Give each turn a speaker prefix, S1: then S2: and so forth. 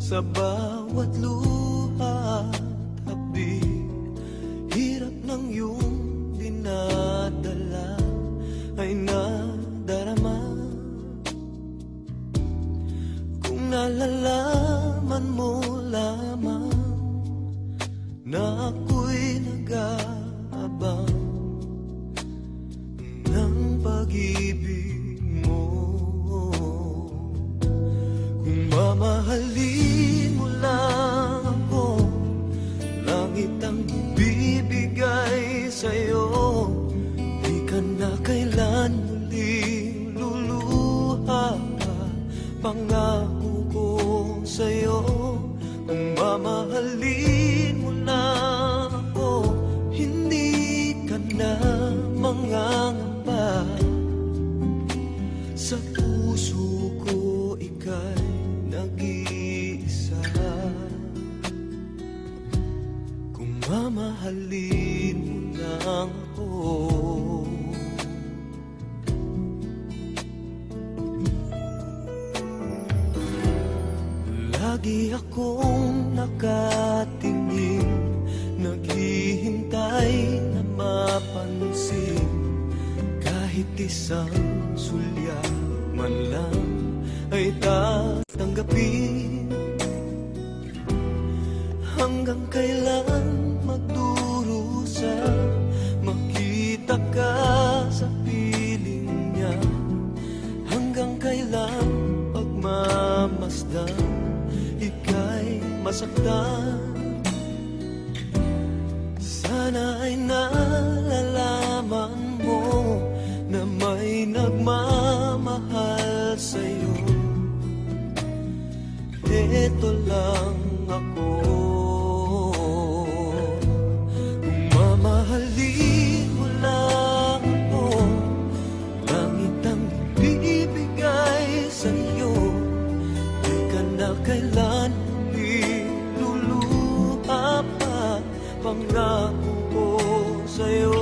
S1: Sa bawat luha at habig, hirap ng iyong dinadala ay nadarama. Kung nalalaman mo lamang na ako'y nag-aabang ng pag-ibig mo, kung mamahalin mo lang ako, langit ang bibigay sa'yo. Di ka na kailan muling luluha, pangako ko sa'yo. Kung mamahalin mo lang ako, hindi ka na mangangamba. Sa puso ko ika'y nag-iisa. Kung mamahalin mo lang ako, lagi akong nakatingin, naghihintay na mapansin. Kahit isang sulya man lang ay tatanggapin. Hanggang kailan magdurusa, makita ka sa piling niya? Hanggang kailan pagmamasdan, ika'y masaktan? Sana ay nalalaman mo na may nagmamahal sa'yo. Ito lang ako. Kung mamahalin mo lang ako, langit ang bibigay sa'yo. Di ka na kailan luluha pa, pangako ko sa'yo.